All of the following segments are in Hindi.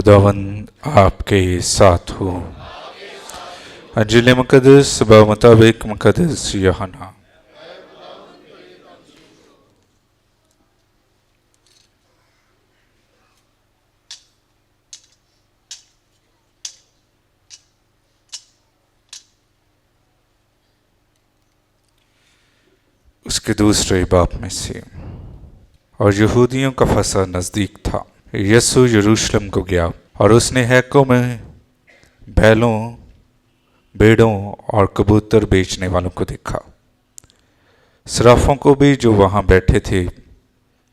खुदावंद आपके साथ हो। अंजिल मुकद्दस मुताबिक मुकद्दस यूहन्ना। उसके दूसरे बाप में से। और यहूदियों का फसह नज़दीक था। यीशु यरूशलेम को गया और उसने हैकों में बैलों, भेड़ों और कबूतर बेचने वालों को देखा, सराफों को भी जो वहां बैठे थे।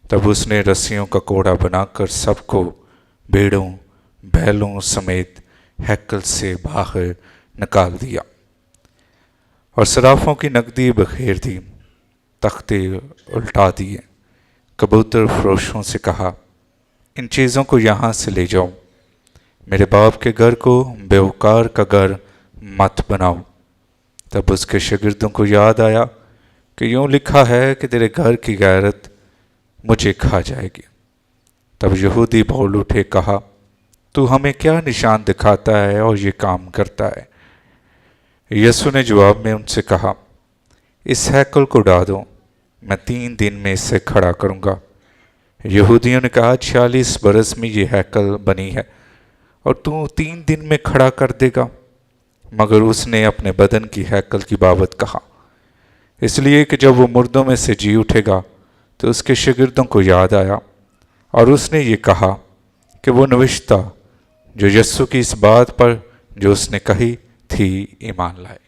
तब उसने रस्सियों का कोड़ा बनाकर सबको भेड़ों बैलों समेत हैकल से बाहर निकाल दिया और सराफों की नकदी बखेर दी, तख्ते उल्टा दिए। कबूतर फरोशों से कहा, इन चीज़ों को यहाँ से ले जाओ, मेरे बाप के घर को बेवकार का घर मत बनाओ। तब उसके शागिर्दों को याद आया कि यूँ लिखा है कि तेरे घर की गैरत मुझे खा जाएगी। तब यहूदी बोल उठे, कहा, तू हमें क्या निशान दिखाता है और ये काम करता है? यीशु ने जवाब में उनसे कहा, इस हैकल को ढा दो, मैं 3 दिन में इसे खड़ा करूँगा। यहूदियों ने कहा, 46 बरस में ये हैकल बनी है और तू 3 दिन में खड़ा कर देगा? मगर उसने अपने बदन की हैकल की बाबत कहा, इसलिए कि जब वो मुर्दों में से जी उठेगा। तो उसके शागिर्दों को याद आया और उसने ये कहा कि वो नविश्ता जो यीशु की इस बात पर जो उसने कही थी ईमान लाए।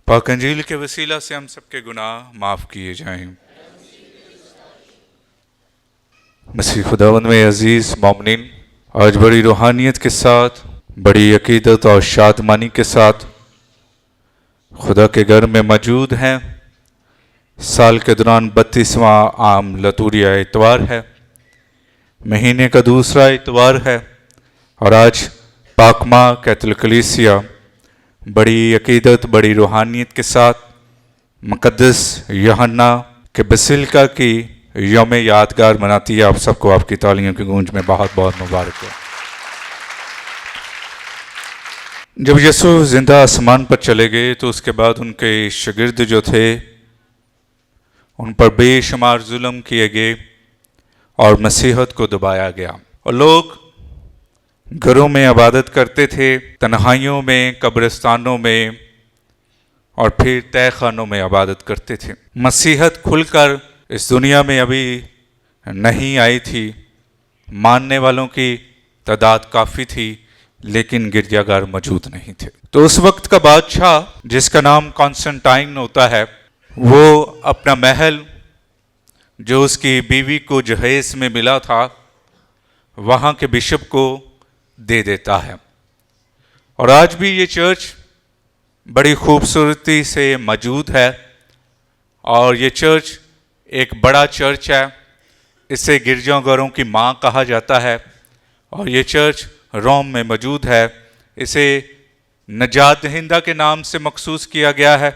पाक अंजील के वसीला से हम सबके गुनाह माफ किए जाएं। मसीह खुदावंद में अजीज मोमिनीन, आज बड़ी रूहानियत के साथ, बड़ी अकीदत और शादमानी के साथ खुदा के घर में मौजूद हैं। साल के दौरान 32वां आम लतूरिया इतवार है, महीने का दूसरा इतवार है और आज पाकमा कैथोलिक कलीसिया बड़ी अकीदत, बड़ी रूहानियत के साथ मुकद्दस यूहन्ना के बसिलिका की यौम यादगार मनाती है। आप सबको आपकी तालियों की गूंज में बहुत बहुत मुबारक हो। जब यीशु जिंदा आसमान पर चले गए तो उसके बाद उनके शागिर्द जो थे उन पर बेशुमार जुल्म किए गए और मसीहत को दबाया गया और लोग घरों में इबादत करते थे, तन्हाइयों में, कब्रिस्तानों में और फिर तहखानों में इबादत करते थे। मसीहत खुलकर इस दुनिया में अभी नहीं आई थी। मानने वालों की तादाद काफ़ी थी लेकिन गिरजाघर मौजूद नहीं थे। तो उस वक्त का बादशाह जिसका नाम कॉन्स्टेंटाइन होता है, वो अपना महल जो उसकी बीवी को जहेज में मिला था वहाँ के बिशप को दे देता है। और आज भी ये चर्च बड़ी खूबसूरती से मौजूद है और ये चर्च एक बड़ा चर्च है। इसे गिरजाघरों की माँ कहा जाता है और ये चर्च रोम में मौजूद है। इसे नजात दहिंदा के नाम से मखसूस किया गया है,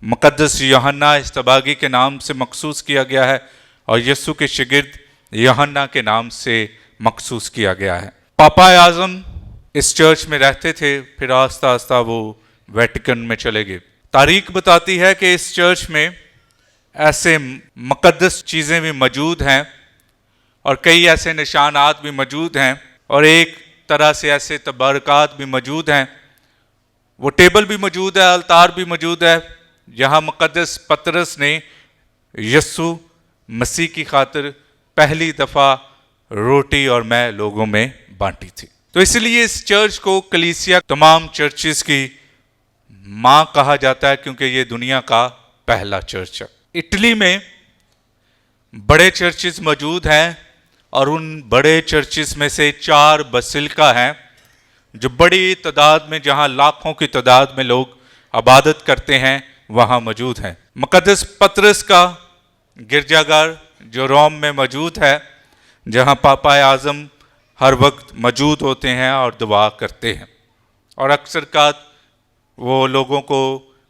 मुकद्दस यूहन्ना इस्तबागी के नाम से मखसूस किया गया है और यीशु के शागिर्द यूहन्ना के नाम से मखसूस किया गया है। पापा आज़म इस चर्च में रहते थे, फिर आस्ता आस्ता वो वेटिकन में चले गए। तारीख बताती है कि इस चर्च में ऐसे मुकद्दस चीज़ें भी मौजूद हैं और कई ऐसे निशानात भी मौजूद हैं और एक तरह से ऐसे तबारकात भी मौजूद हैं। वो टेबल भी मौजूद है, अलतार भी मौजूद है जहाँ मुकद्दस पतरस ने यीशु मसीह की खातिर पहली दफ़ा रोटी और मैं लोगों में बांटी थी। तो इसलिए इस चर्च को कलीसिया तमाम चर्चेस की माँ कहा जाता है क्योंकि ये दुनिया का पहला चर्च है। इटली में बड़े चर्चेस मौजूद हैं और उन बड़े चर्चेस में से 4 बसिलिका हैं जो बड़ी तादाद में, जहाँ लाखों की तादाद में लोग इबादत करते हैं, वहाँ मौजूद हैं। मुकद्दस पतरस का गिरजाघर जो रोम में मौजूद है, जहाँ पापा आज़म हर वक्त मौजूद होते हैं और दुआ करते हैं और अक्सर का वो लोगों को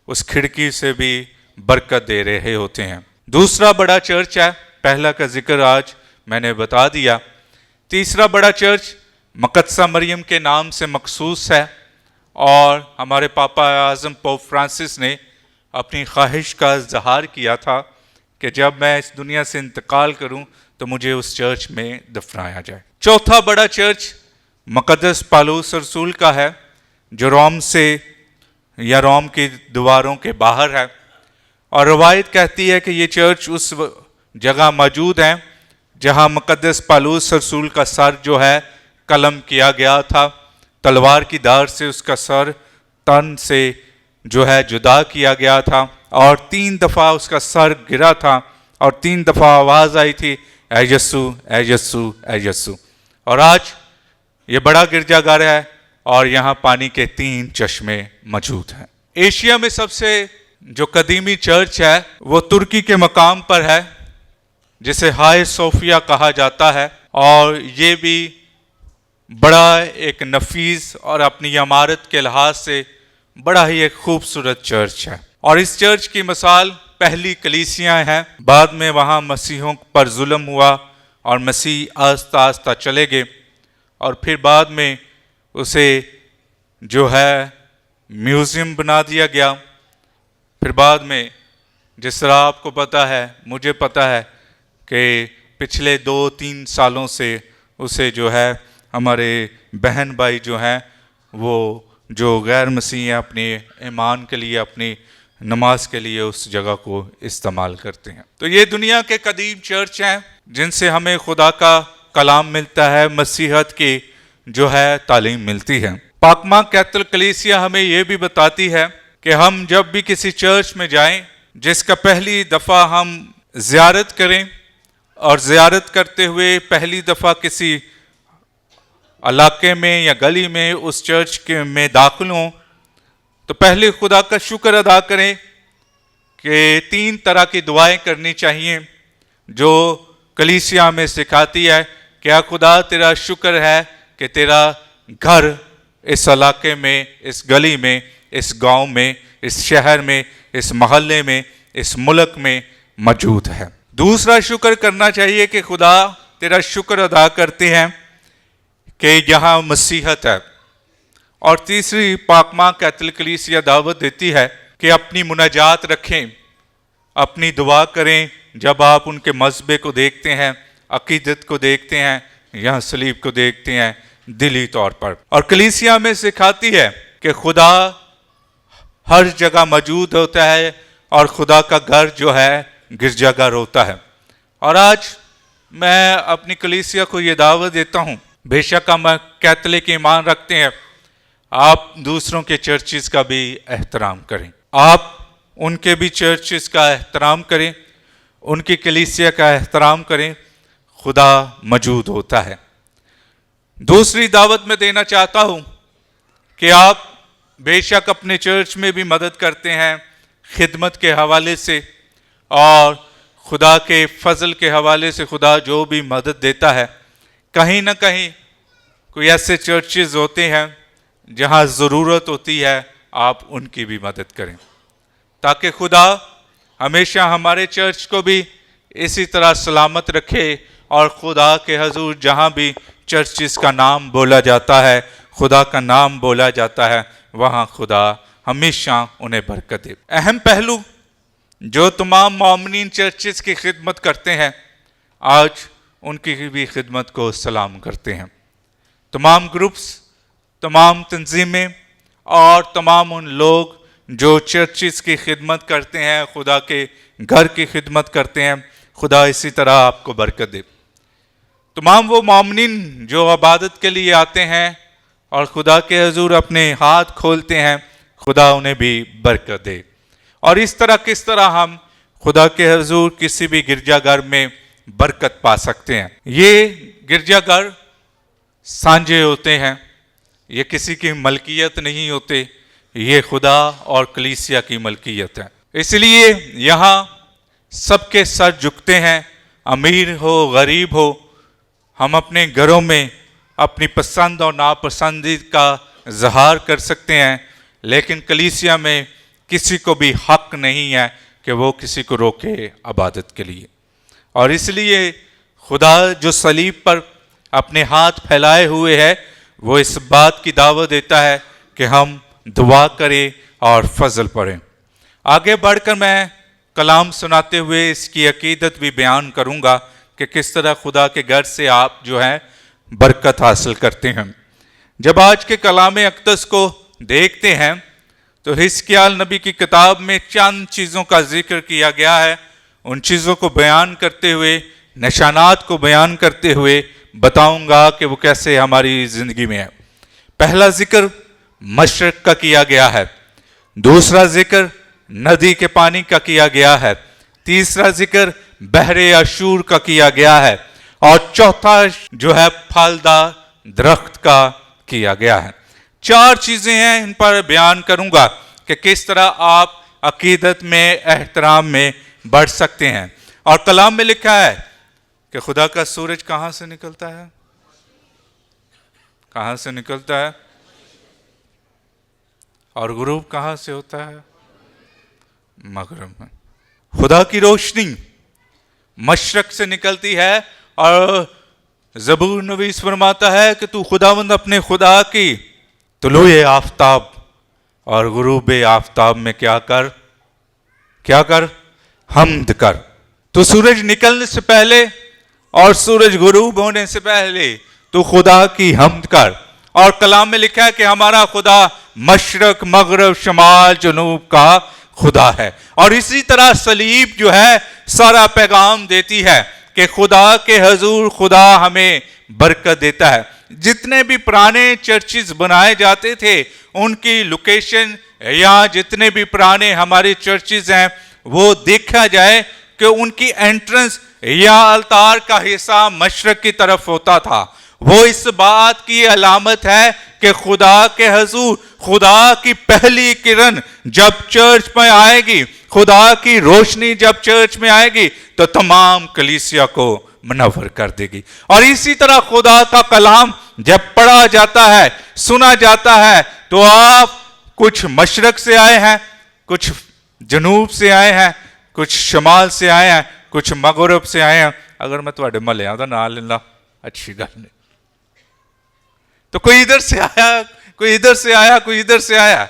उस खिड़की से भी बरकत दे रहे होते हैं। दूसरा बड़ा चर्च है, पहला का जिक्र आज मैंने बता दिया। तीसरा बड़ा चर्च मकदसा मरियम के नाम से मखसूस है और हमारे पापा आज़म पोप फ्रांसिस ने अपनी ख्वाहिश का इजहार किया था कि जब मैं इस दुनिया से इंतकाल करूं तो मुझे उस चर्च में दफनाया जाए। चौथा बड़ा चर्च मुक़द्दस पौलुस रसूल का है जो रोम से या रोम की दीवारों के बाहर है, और रवायत कहती है कि ये चर्च उस जगह मौजूद है जहां मुक़द्दस पौलुस रसूल का सर जो है कलम किया गया था, तलवार की धार से उसका सर तन से जो है जुदा किया गया था और 3 दफ़ा उसका सर गिरा था और 3 दफ़ा आवाज़ आई थी, ऐ यस्सु ऐ यस्सु ऐ यस्सु। और आज ये बड़ा गिरजाघर है और यहाँ पानी के 3 चश्मे मौजूद हैं। एशिया में सबसे जो कदीमी चर्च है वो तुर्की के मकाम पर है जिसे हाय सोफिया कहा जाता है, और ये भी बड़ा एक नफीस और अपनी इमारत के लिहाज से बड़ा ही एक खूबसूरत चर्च है। और इस चर्च की मिसाल पहली कलीसियाँ हैं, बाद में वहाँ मसीहों पर जुल्म हुआ और मसीह आस्ता आस्ता चले गए और फिर बाद में उसे जो है म्यूज़ियम बना दिया गया। फिर बाद में जिस तरह आपको पता है, मुझे पता है कि पिछले 2-3 सालों से उसे जो है हमारे बहन भाई जो हैं वो जो गैर मसीह हैं अपने ईमान के लिए, अपनी नमाज के लिए उस जगह को इस्तेमाल करते हैं। तो ये दुनिया के कदीम चर्च हैं जिनसे हमें खुदा का कलाम मिलता है, मसीहत की जो है तालीम मिलती है। पाकमा कैथोलिक कलीसिया हमें ये भी बताती है कि हम जब भी किसी चर्च में जाएं जिसका पहली दफ़ा हम ज़ियारत करें और ज़ियारत करते हुए पहली दफ़ा किसी इलाके में या गली में उस चर्च के में दाखिल हों तो पहले खुदा का शुक्र अदा करें कि 3 तरह की दुआएं करनी चाहिए जो कलीसिया में सिखाती है। क्या खुदा तेरा शुक्र है कि तेरा घर इस इलाके में, इस गली में, इस गांव में, इस शहर में, इस मोहल्ले में, इस मुल्क में मौजूद है। दूसरा शुक्र करना चाहिए कि खुदा तेरा शुक्र अदा करते हैं कि यहाँ मसीहत है। और तीसरी पाकमा कैथोलिक कलीसिया दावत देती है कि अपनी मुनाजात रखें, अपनी दुआ करें जब आप उनके मज़हब को देखते हैं, अकीदत को देखते हैं या सलीब को देखते हैं दिली तौर पर। और कलीसिया में सिखाती है कि खुदा हर जगह मौजूद होता है और खुदा का घर जो है गिरजाघर होता है। और आज मैं अपनी कलीसिया को ये दावत देता हूँ, बेशक हम कैथोलिक ईमान रखते हैं, आप दूसरों के चर्चिस का भी एहतराम करें, आप उनके भी चर्चिस का एहतराम करें, उनकी कलीसिया का एहतराम करें। खुदा मौजूद होता है। दूसरी दावत मैं देना चाहता हूँ कि आप बेशक अपने चर्च में भी मदद करते हैं खिदमत के हवाले से, और खुदा के फजल के हवाले से खुदा जो भी मदद देता है, कहीं ना कहीं कोई ऐसे चर्चेज होते हैं जहाँ ज़रूरत होती है आप उनकी भी मदद करें ताकि खुदा हमेशा हमारे चर्च को भी इसी तरह सलामत रखे और खुदा के हजूर जहाँ भी चर्चिस का नाम बोला जाता है, खुदा का नाम बोला जाता है, वहाँ खुदा हमेशा उन्हें बरकत दे। अहम पहलू जो तमाम मोमिनीन चर्चिस की खिदमत करते हैं, आज उनकी भी खिदमत को सलाम करते हैं। तमाम ग्रुप्स, तमाम तंजीमें और तमाम उन लोग जो चर्चिस की खिदमत करते हैं, खुदा के घर की खिदमत करते हैं, खुदा इसी तरह आपको बरकत दे। तमाम वो मोमिनीन जो इबादत के लिए आते हैं और खुदा के हजूर अपने हाथ खोलते हैं, खुदा उन्हें भी बरकत दे। और इस तरह किस तरह हम खुदा के हजूर किसी भी गिरजाघर में बरकत पा सकते हैं। ये गिरजाघर सांझे होते हैं, ये किसी की मलकियत नहीं होते, ये खुदा और कलीसिया की मलकियत है। इसलिए यहाँ सबके सर झुकते हैं, अमीर हो गरीब हो। हम अपने घरों में अपनी पसंद और नापसंदी का इजहार कर सकते हैं, लेकिन कलीसिया में किसी को भी हक नहीं है कि वो किसी को रोके इबादत के लिए। और इसलिए खुदा जो सलीब पर अपने हाथ फैलाए हुए है, वो इस बात की दावत देता है कि हम दुआ करें और फजल पढ़ें। आगे बढ़कर मैं कलाम सुनाते हुए इसकी अकीदत भी बयान करूंगा कि किस तरह खुदा के घर से आप जो है बरकत हासिल करते हैं। जब आज के कलाम अक़दस को देखते हैं तो हिजकिय्याह नबी की किताब में चंद चीज़ों का जिक्र किया गया है। उन चीज़ों को बयान करते हुए, निशानात को बयान करते हुए बताऊंगा कि वो कैसे हमारी ज़िंदगी में है। पहला जिक्र मशरक़ का किया गया है, दूसरा जिक्र नदी के पानी का किया गया है, तीसरा जिक्र बहरे अशूर का किया गया है और चौथा जो है फलदार दरख्त का किया गया है। चार चीज़ें हैं, इन पर बयान करूंगा कि किस तरह आप अकीदत में, एहतराम में बढ़ सकते हैं। और कलाम में लिखा है कि खुदा का सूरज कहाँ से निकलता है? कहाँ से निकलता है? और गुरूब कहाँ से होता है? मगरब में। खुदा की रोशनी मशरक से निकलती है और ज़बूर नवीस फरमाता है कि तू खुदावंद अपने खुदा की तुलूए आफताब और गुरूब आफताब में क्या कर? हम्द कर। तो सूरज निकलने से पहले और सूरज गुरूब होने से पहले तो खुदा की हम्द कर। और कलाम में लिखा है कि हमारा खुदा मशरक, मगरब, शमाल, जनूब का खुदा है। और इसी तरह सलीब जो है सारा पैगाम देती है कि खुदा के हजूर खुदा हमें बरकत देता है। जितने भी पुराने चर्चेस बनाए जाते थे उनकी लोकेशन या जितने भी पुराने हमारे चर्चेस हैं वो देखा जाए कि उनकी एंट्रेंस या अल्तार का हिस्सा मशरक की तरफ होता था। वो इस बात की अलामत है कि खुदा के हजूर खुदा की पहली किरण जब चर्च में आएगी, खुदा की रोशनी जब चर्च में आएगी तो तमाम कलीसिया को मुनव्वर कर देगी। और इसी तरह खुदा का कलाम जब पढ़ा जाता है, सुना जाता है, तो आप कुछ मशरक से आए हैं, कुछ जनूब से आए हैं, कुछ शमाल से आए हैं, कुछ मगरब से आए हैं। अगर मैं तुहाडे महलियां दा नाम लेना अच्छी गल नहीं। तो कोई इधर से आया, कोई इधर से आया, कोई इधर से आया,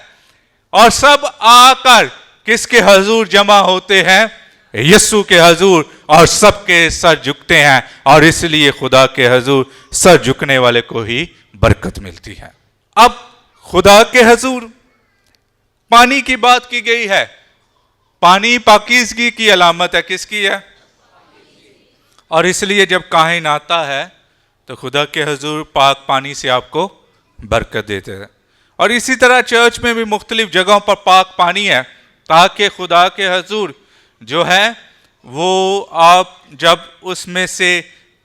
और सब आकर किसके हजूर जमा होते हैं? यीशु के हजूर, और सबके सर झुकते हैं। और इसलिए खुदा के हजूर सर झुकने वाले को ही बरकत मिलती है। अब खुदा के हजूर पानी की बात की गई है। पानी पाकीज़गी की अलामत है। किसकी है? और इसलिए जब काहिन आता है तो खुदा के हजूर पाक पानी से आपको बरकत देते हैं। और इसी तरह चर्च में भी मुख्तलिफ जगहों पर पाक पानी है ताकि खुदा के हजूर जो है वो आप जब उसमें से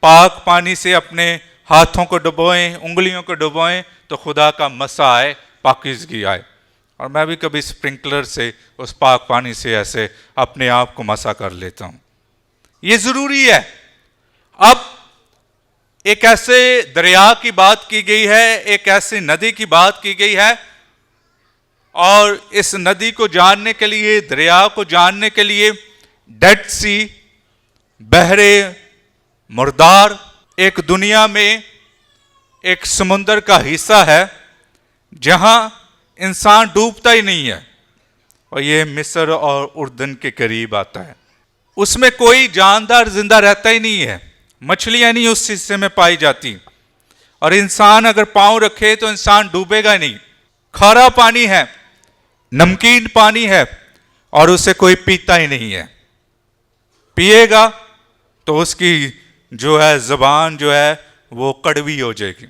पाक पानी से अपने हाथों को डुबोएं, उंगलियों को डुबोएं, तो खुदा का मसा आए, पाकीज़गी आए। और मैं भी कभी स्प्रिंकलर से उस पाक पानी से ऐसे अपने आप को मसा कर लेता हूँ। ये ज़रूरी है। अब एक ऐसे दरिया की बात की गई है, एक ऐसी नदी की बात की गई है, और इस नदी को जानने के लिए, दरिया को जानने के लिए डेड सी, बहरे मुर्दार, एक दुनिया में एक समुंदर का हिस्सा है जहां इंसान डूबता ही नहीं है, और ये मिस्र और उर्दन के करीब आता है। उसमें कोई जानदार जिंदा रहता ही नहीं है, मछलियां नहीं उस हिस्से में पाई जाती, और इंसान अगर पांव रखे तो इंसान डूबेगा नहीं। खारा पानी है, नमकीन पानी है, और उसे कोई पीता ही नहीं है। पिएगा तो उसकी जो है ज़बान जो है वो कड़वी हो जाएगी।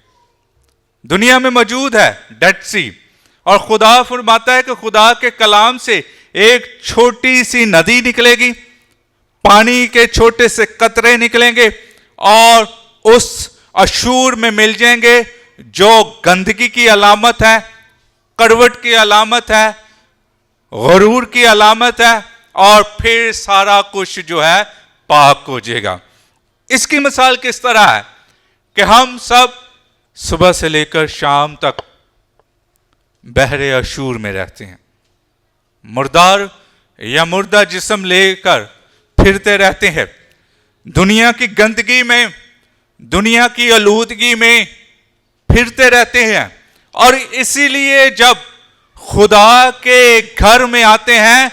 दुनिया में मौजूद है डेड सी, और खुदा फरमाता है कि खुदा के कलाम से एक छोटी सी नदी निकलेगी, पानी के छोटे से कतरे निकलेंगे और उस अशूर में मिल जाएंगे जो गंदगी की अलामत है, कड़वट की अलामत है, गुरूर की अलामत है, और फिर सारा कुछ जो है पाक हो जाएगा। इसकी मिसाल किस तरह है कि हम सब सुबह से लेकर शाम तक बहरे अशूर में रहते हैं, मुर्दार या मुर्दा जिस्म लेकर फिरते रहते हैं, दुनिया की गंदगी में दुनिया की आलूदगी में फिरते रहते हैं। और इसीलिए जब खुदा के घर में आते हैं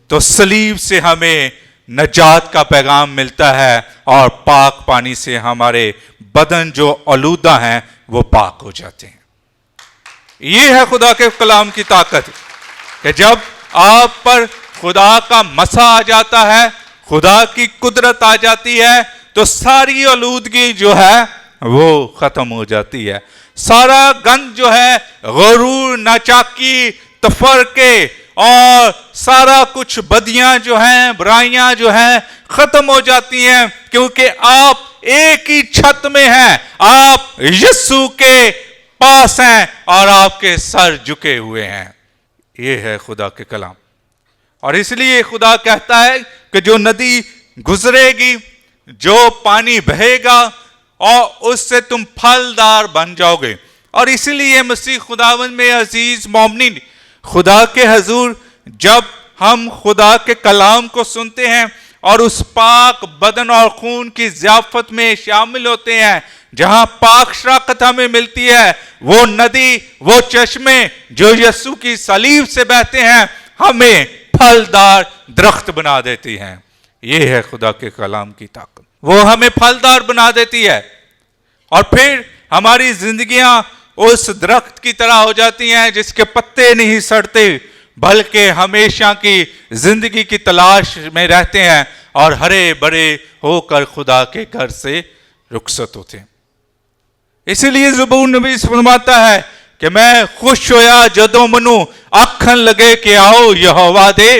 तो सलीब से हमें नजात का पैगाम मिलता है और पाक पानी से हमारे बदन जो आलूदा हैं वो पाक हो जाते हैं। ये है खुदा के कलाम की ताकत कि जब आप पर खुदा का मसा आ जाता है, खुदा की कुदरत आ जाती है, तो सारी आलूदगी जो है वो खत्म हो जाती है। सारा गंद जो है, गुरूर, नाचाकी, तफरके और सारा कुछ बदियां जो हैं, बुराइयां जो हैं, खत्म हो जाती हैं, क्योंकि आप एक ही छत में हैं, आप यीशु के पास हैं और आपके सर झुके हुए हैं। ये है खुदा के कलाम। और इसलिए खुदा कहता है कि जो नदी गुजरेगी, जो पानी बहेगा, और उससे तुम फलदार बन जाओगे। और इसलिए मसीह खुदावंद में अजीज मोमिनीन, खुदा के हजूर जब हम खुदा के कलाम को सुनते हैं और उस पाक बदन और खून की ज़ियाफत में शामिल होते हैं, जहां पाक शराकत हमें मिलती है, वो नदी, वो चश्मे जो यीशु की सलीब से बहते हैं, हमें फलदार दरख्त बना देती हैं। ये है खुदा के कलाम की ताकत। वो हमें फलदार बना देती है और फिर हमारी जिंदगियां उस दरख्त की तरह हो जाती हैं जिसके पत्ते नहीं सड़ते, बल्कि हमेशा की जिंदगी की तलाश में रहते हैं और हरे भरे होकर खुदा के घर से रुखसत होते हैं। इसीलिए ज़बूर नबी फरमाता है कि मैं खुश होया जदों मनु आखन लगे कि आओ यहोवा दे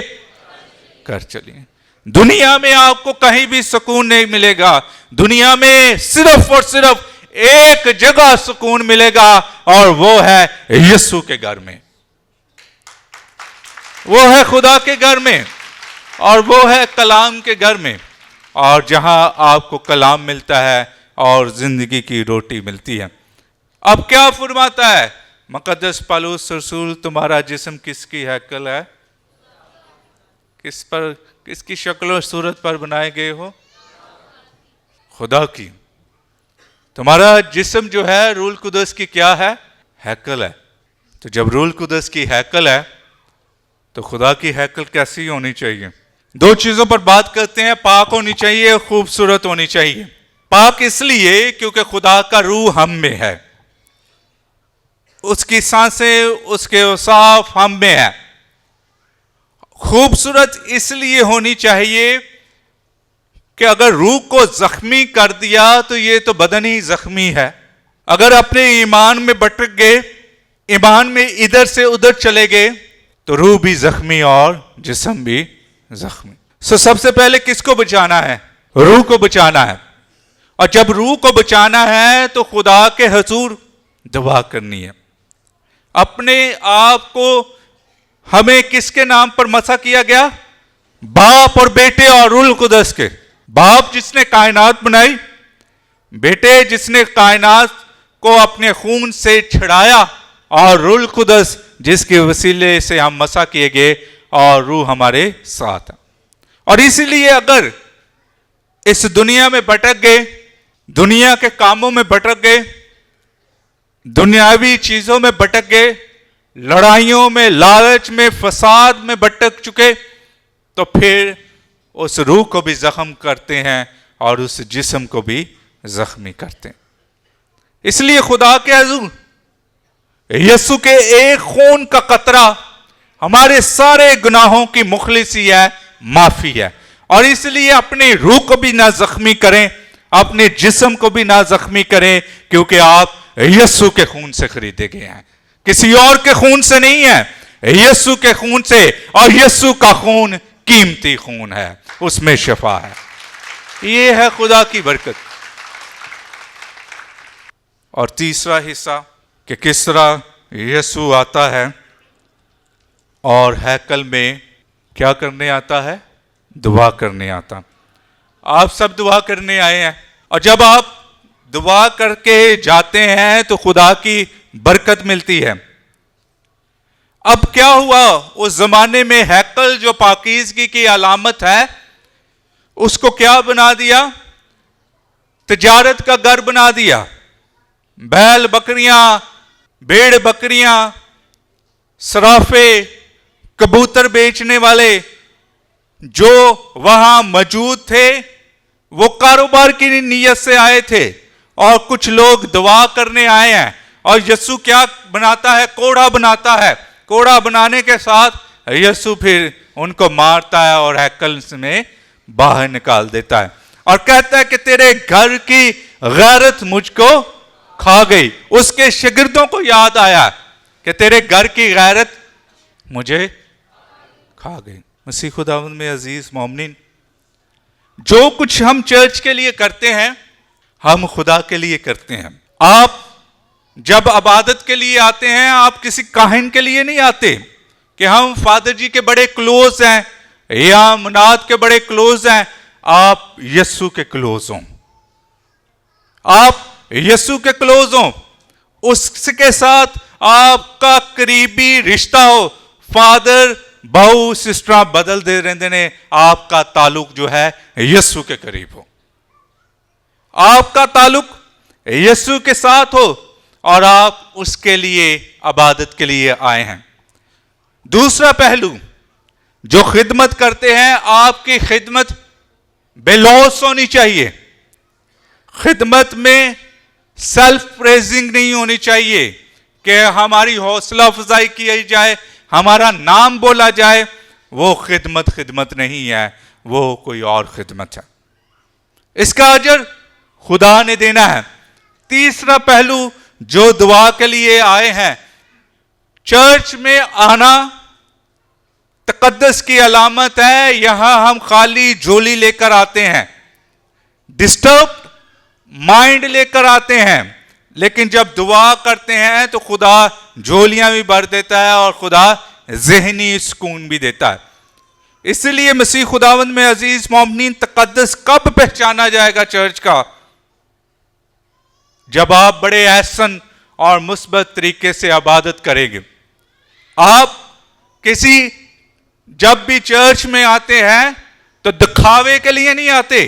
कर चलिए। दुनिया में आपको कहीं भी सुकून नहीं मिलेगा। दुनिया में सिर्फ और सिर्फ एक जगह सुकून मिलेगा और वो है यीशु के घर में, वो है खुदा के घर में, और वो है कलाम के घर में। और जहां आपको कलाम मिलता है और जिंदगी की रोटी मिलती है। अब क्या फरमाता है मुकद्दस पौलुस रसूल, तुम्हारा जिस्म किसकी हैकल है? किस पर, किसकी शक्ल और सूरत पर बनाए गए हो? खुदा की। तुम्हारा जिस्म जो है रूल कुदस की क्या है? हैकल है। तो जब रूल कुदस की हैकल है तो खुदा की हैकल कैसी होनी चाहिए? दो चीजों पर बात करते हैं, पाक होनी चाहिए, खूबसूरत होनी चाहिए। पाक इसलिए क्योंकि खुदा का रूह हम में है, उसकी सांसें, उसके औसाफ हम में है। खूबसूरत इसलिए होनी चाहिए कि अगर रूह को जख्मी कर दिया तो ये तो बदन ही जख्मी है। अगर अपने ईमान में भटक गए, ईमान में इधर से उधर चले गए, तो रूह भी जख्मी और जिस्म भी जख्मी। सबसे पहले किसको बचाना है? रूह को बचाना है। और जब रूह को बचाना है तो खुदा के हुजूर दुआ करनी है। अपने आप को हमें किसके नाम पर मसा किया गया? बाप और बेटे और रूह कुदस के। बाप जिसने कायनात बनाई, बेटे जिसने कायनात को अपने खून से छिड़ाया, और रूह कुदस जिसके वसीले से हम मसा किए गए और रूह हमारे साथ है। और इसीलिए अगर इस दुनिया में भटक गए, दुनिया के कामों में भटक गए, दुनियावी चीजों में भटक गए, लड़ाइयों में, लालच में, फसाद में भटक चुके, तो फिर उस रूह को भी जख्म करते हैं और उस जिस्म को भी जख्मी करते हैं। इसलिए खुदा के हुजूर यीशु के एक खून का कतरा हमारे सारे गुनाहों की मुखलिसी है, माफी है। और इसलिए अपनी रूह को भी ना जख्मी करें, अपने जिस्म को भी ना जख्मी करें, क्योंकि आप यीशु के खून से खरीदे गए हैं, किसी और के खून से नहीं है, यीशु के खून से। और यीशु का खून कीमती खून है, उसमें शिफा है। ये है खुदा की बरकत। और तीसरा हिस्सा कि किस तरह यीशु आता है और हैकल में क्या करने आता है? दुआ करने आता। आप सब दुआ करने आए हैं, और जब आप दुआ करके जाते हैं तो खुदा की बरकत मिलती है। अब क्या हुआ? उस जमाने में हैकल जो पाकीज़गी की अलामत है, उसको क्या बना दिया? तिजारत का घर बना दिया। बैल बकरियां, भेड़ बकरियां, सराफे, कबूतर बेचने वाले जो वहां मौजूद थे वो कारोबार की नीयत से आए थे, और कुछ लोग दुआ करने आए हैं। और यीशु क्या बनाता है? कोड़ा बनाता है। कोड़ा बनाने के साथ यीशु फिर उनको मारता है और हैकल में बाहर निकाल देता है और कहता है कि तेरे घर की गैरत मुझको खा गई। उसके शागिर्दों को याद आया कि तेरे घर की गैरत मुझे खा गई। मसीह खुदावंद में अजीज मोमिनीन, जो कुछ हम चर्च के लिए करते हैं हम खुदा के लिए करते हैं। आप जब इबादत के लिए आते हैं आप किसी काहिन के लिए नहीं आते कि हम फादर जी के बड़े क्लोज हैं या मुनाद के बड़े क्लोज हैं। आप यीशु के क्लोज हो, आप यीशु के क्लोज हो, उसके साथ आपका करीबी रिश्ता हो। फादर बहु सिस्टर बदल दे रहे ने, आपका ताल्लुक जो है यीशु के करीब हो, आपका ताल्लुक यीशु के साथ हो और आप उसके लिए इबादत के लिए आए हैं। दूसरा पहलू, जो खिदमत करते हैं आपकी खिदमत बेलौस होनी चाहिए। खिदमत में सेल्फ प्रेजिंग नहीं होनी चाहिए कि हमारी हौसला अफजाई की जाए, हमारा नाम बोला जाए। वो खिदमत नहीं है, वो कोई और खिदमत है। इसका अजर खुदा ने देना है। तीसरा पहलू, जो दुआ के लिए आए हैं, चर्च में आना तकद्दस की अलामत है। यहां हम खाली झोली लेकर आते हैं, डिस्टर्ब माइंड लेकर आते हैं, लेकिन जब दुआ करते हैं तो खुदा झोलियां भी भर देता है और खुदा ज़हनी सुकून भी देता है। इसलिए मसीह खुदावंद में अजीज मोमिनीन, तकद्दस कब पहचाना जाएगा चर्च का? जब आप बड़े एहसन और मुस्बत तरीके से इबादत करेंगे। आप किसी जब भी चर्च में आते हैं तो दिखावे के लिए नहीं आते।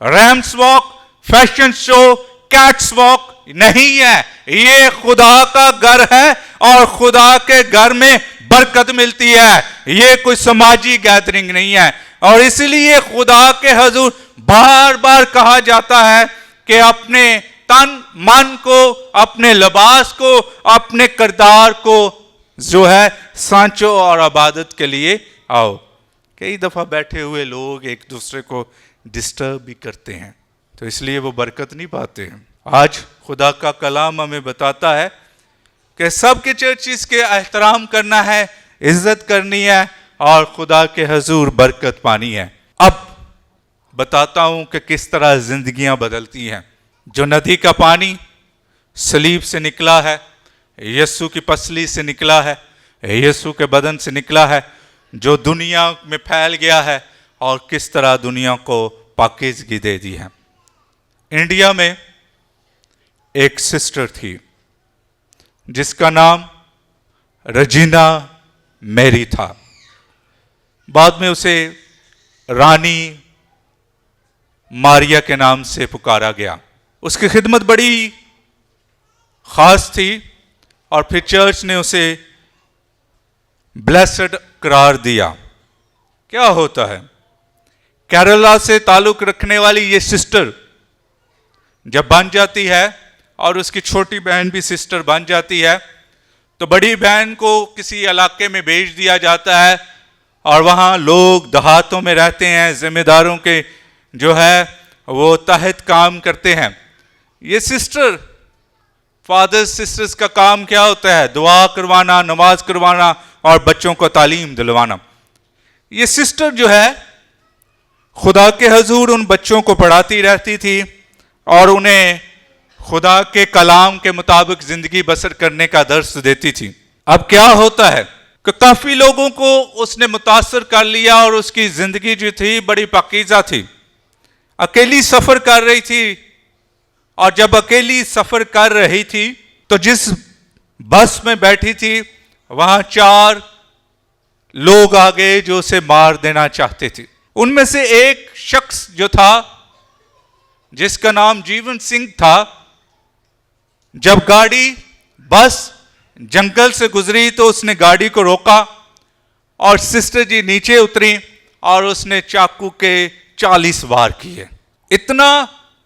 Ramps walk, fashion show, cats walk नहीं है। ये खुदा का घर है और खुदा के घर में बरकत मिलती है। ये कोई समाजी गैदरिंग नहीं है। और इसलिए खुदा के हजूर बार बार कहा जाता है कि अपने तन मन को, अपने लिबास को, अपने किरदार को जो है सांचो और इबादत के लिए आओ। कई दफा बैठे हुए लोग एक दूसरे को डिस्टर्ब भी करते हैं, तो इसलिए वो बरकत नहीं पाते हैं। आज खुदा का कलाम हमें बताता है कि सबके चर्चिस के एहतराम करना है, इज्जत करनी है और खुदा के हजूर बरकत पानी है। अब बताता हूं कि किस तरह जिंदगियां बदलती हैं। जो नदी का पानी सलीब से निकला है, यीशु की पसली से निकला है, यीशु के बदन से निकला है, जो दुनिया में फैल गया है और किस तरह दुनिया को पाकीज़गी दे दी है। इंडिया में एक सिस्टर थी जिसका नाम रजीना मैरी था। बाद में उसे रानी मारिया के नाम से पुकारा गया। उसकी खिदमत बड़ी खास थी और फिर चर्च ने उसे ब्लेस्ड करार दिया। क्या होता है, केरला से ताल्लुक रखने वाली ये सिस्टर जब बन जाती है और उसकी छोटी बहन भी सिस्टर बन जाती है, तो बड़ी बहन को किसी इलाके में भेज दिया जाता है और वहाँ लोग देहातों में रहते हैं, जिम्मेदारों के जो है वो तहत काम करते हैं। ये सिस्टर, फादर सिस्टर्स का काम क्या होता है? दुआ करवाना, नमाज करवाना और बच्चों को तालीम दिलवाना। ये सिस्टर जो है खुदा के हजूर उन बच्चों को पढ़ाती रहती थी और उन्हें खुदा के कलाम के मुताबिक जिंदगी बसर करने का दर्स देती थी। अब क्या होता है कि काफी लोगों को उसने मुतासर कर लिया और उसकी जिंदगी जो थी बड़ी पाकीज़ा थी। अकेली सफर कर रही थी और जब अकेली सफर कर रही थी तो जिस बस में बैठी थी वहां 4 लोग आ गए जो उसे मार देना चाहते थे। उनमें से एक शख्स जो था जिसका नाम जीवन सिंह था, जब गाड़ी बस जंगल से गुजरी तो उसने गाड़ी को रोका और सिस्टर जी नीचे उतरी और उसने चाकू के 40 वार किए। इतना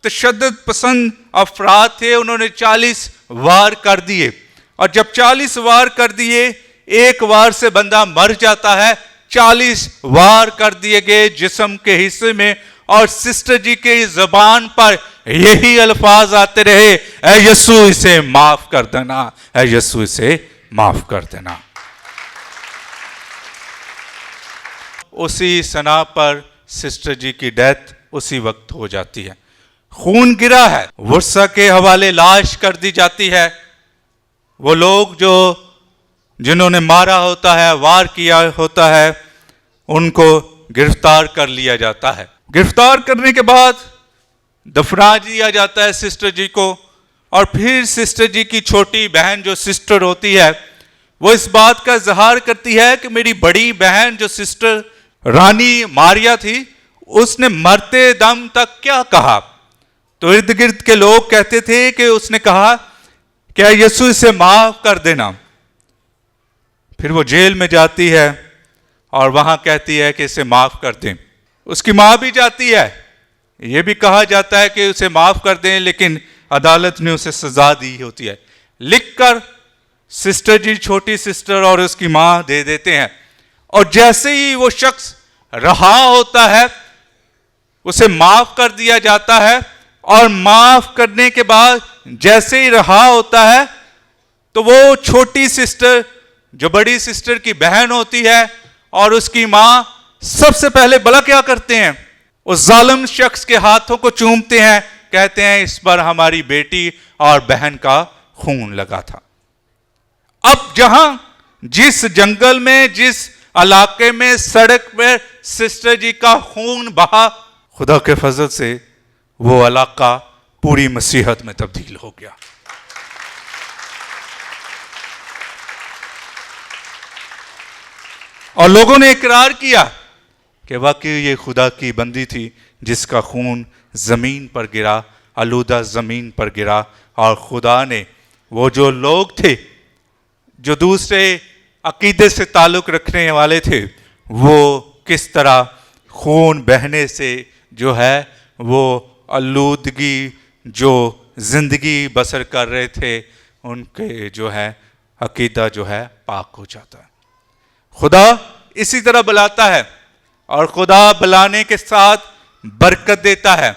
तशद्दुद पसंद अफराद थे, उन्होंने 40 वार कर दिए। और जब 40 वार कर दिए, एक वार से बंदा मर जाता है, 40 वार कर दिए गए जिस्म के हिस्से में, और सिस्टर जी के जबान पर यही अल्फाज आते रहे, ऐ यीशु इसे माफ कर देना, ऐ यीशु इसे माफ कर देना। उसी सना पर सिस्टर जी की डेथ उसी वक्त हो जाती है। खून गिरा है, वर्षा के हवाले लाश कर दी जाती है। वो लोग जिन्होंने मारा होता है, वार किया होता है, उनको गिरफ्तार कर लिया जाता है। गिरफ्तार करने के बाद दफना दिया जाता है सिस्टर जी को। और फिर सिस्टर जी की छोटी बहन जो सिस्टर होती है, वो इस बात का इजहार करती है कि मेरी बड़ी बहन जो सिस्टर रानी मारिया थी, उसने मरते दम तक क्या कहा। तो इर्द गिर्द के लोग कहते थे कि उसने कहा क्या यीशु इसे माफ कर देना। फिर वो जेल में जाती है और वहां कहती है कि इसे माफ कर दें। उसकी मां भी जाती है, यह भी कहा जाता है कि उसे माफ कर दें, लेकिन अदालत ने उसे सजा दी होती है। लिखकर सिस्टर जी, छोटी सिस्टर और उसकी मां दे देते हैं। और जैसे ही वो शख्स रहा होता है, उसे माफ कर दिया जाता है। और माफ करने के बाद जैसे ही रहा होता है, तो वो छोटी सिस्टर जो बड़ी सिस्टर की बहन होती है और उसकी मां सबसे पहले भला क्या करते हैं, उस जालिम शख्स के हाथों को चूमते हैं, कहते हैं इस पर हमारी बेटी और बहन का खून लगा था। अब जिस जंगल में, जिस इलाके में, सड़क पर सिस्टर जी का खून बहा, खुदा के फजल से वो इलाका पूरी मसीहत में तब्दील हो गया। और लोगों ने इकरार किया कि वाकई ये खुदा की बंदी थी जिसका खून जमीन पर गिरा, आलूदा जमीन पर गिरा। और खुदा ने वो जो लोग थे जो दूसरे अकीदे से ताल्लुक रखने वाले थे, वो किस तरह खून बहने से जो है वो आलूदगी जो जिंदगी बसर कर रहे थे, उनके जो है अकीदा जो है पाक हो जाता है। खुदा इसी तरह बुलाता है और खुदा बुलाने के साथ बरकत देता है।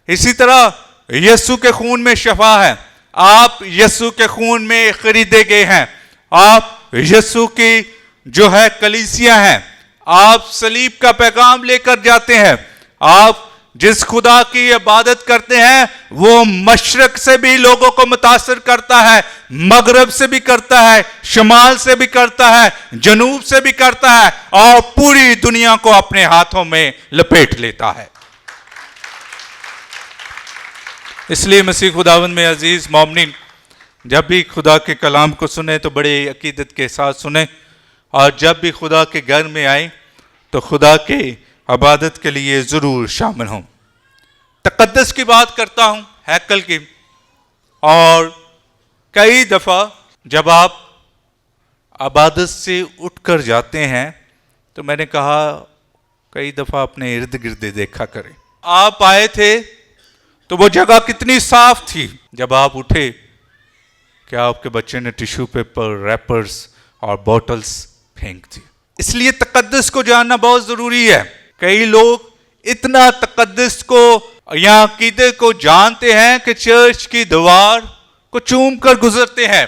इसी तरह यीशु के खून में शफा है। आप यीशु के खून में खरीदे गए हैं। आप यीशु की जो है कलीसिया हैं। आप सलीब का पैगाम लेकर जाते हैं। आप जिस खुदा की इबादत करते हैं वो मशरक से भी लोगों को मुतासिर करता है, मगरब से भी करता है, शमाल से भी करता है, जनूब से भी करता है, और पूरी दुनिया को अपने हाथों में लपेट लेता है। इसलिए मसीह खुदावंद में अजीज मोमिनीन, जब भी खुदा के कलाम को सुने तो बड़े अकीदत के साथ सुने, और जब भी खुदा के घर में आए तो खुदा के इबादत के लिए ज़रूर शामिल हों। तक़द्दुस की बात करता हूँ, हैकल की। और कई दफ़ा जब आप इबादत से उठकर जाते हैं तो मैंने कहा कई दफ़ा अपने इर्द गिर्द देखा करें। आप आए थे तो वो जगह कितनी साफ थी। जब आप उठे, क्या आपके बच्चे ने टिश्यू पेपर, रैपर्स और बॉटल्स फेंक दी। इसलिए तक़द्दुस को जानना बहुत ज़रूरी है। कई लोग इतना तक़द्दुस को या अकीदे को जानते हैं कि चर्च की दीवार को चूम कर गुजरते हैं।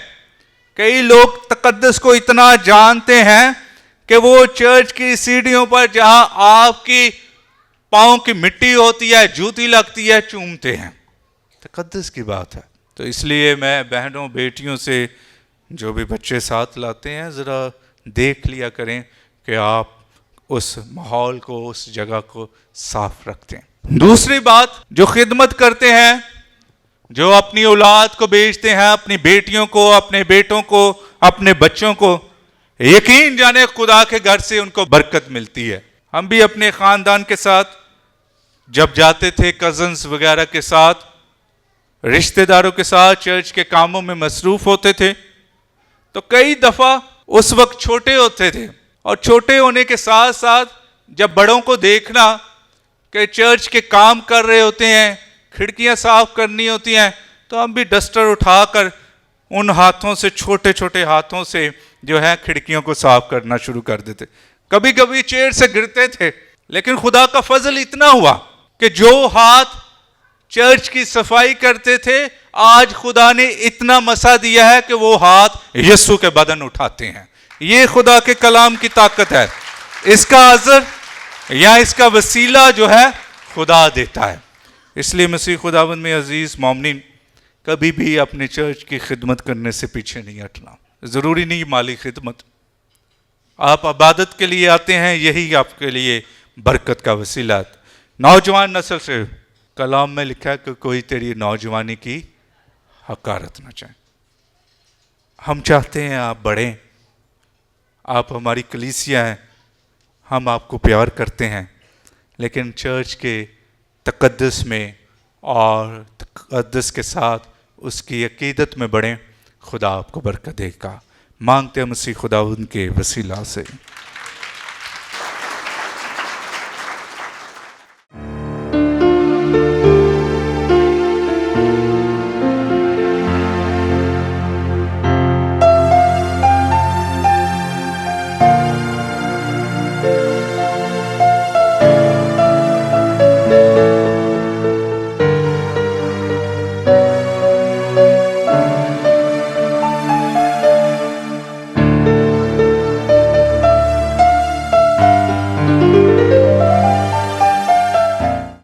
कई लोग तक़द्दुस को इतना जानते हैं कि वो चर्च की सीढ़ियों पर जहां आपकी पांव की मिट्टी होती है, जूती लगती है, चूमते हैं। तक़द्दुस की बात है। तो इसलिए मैं बहनों बेटियों से, जो भी बच्चे साथ लाते हैं, ज़रा देख लिया करें कि आप उस माहौल को, उस जगह को साफ रखते हैं। दूसरी बात, जो खिदमत करते हैं, जो अपनी औलाद को बेचते हैं, अपनी बेटियों को, अपने बेटों को, अपने बच्चों को, यकीन जाने खुदा के घर से उनको बरकत मिलती है। हम भी अपने ख़ानदान के साथ जब जाते थे कजन्स वगैरह के साथ, रिश्तेदारों के साथ चर्च के कामों में मसरूफ होते थे, तो कई दफ़ा उस वक्त छोटे होते थे और छोटे होने के साथ साथ जब बड़ों को देखना कि चर्च के काम कर रहे होते हैं, खिड़कियां साफ करनी होती हैं, तो हम भी डस्टर उठाकर उन हाथों से, छोटे छोटे हाथों से जो है खिड़कियों को साफ करना शुरू कर देते। कभी कभी चेयर से गिरते थे, लेकिन खुदा का फजल इतना हुआ कि जो हाथ चर्च की सफाई करते थे, आज खुदा ने इतना मसा दिया है कि वो हाथ यीशु के बदन उठाते हैं। ये खुदा के कलाम की ताकत है। इसका अजर या इसका वसीला जो है खुदा देता है। इसलिए मसीह खुदावंद में अजीज मोमिनीन, कभी भी अपने चर्च की खिदमत करने से पीछे नहीं हटना। ज़रूरी नहीं माली खिदमत, आप इबादत के लिए आते हैं, यही आपके लिए बरकत का वसीला है। नौजवान नस्ल से कलाम में लिखा है कि कोई तेरी नौजवानी की हकारत ना चाहे। हम चाहते हैं आप बढ़ें, आप हमारी कलीसिया हैं, हम आपको प्यार करते हैं, लेकिन चर्च के तकद्दुस में और तकद्दुस के साथ उसकी अकीदत में बढ़ें। खुदा आपको बरकत देगा। मांगते हैं मसीह खुदा उनके वसीला से।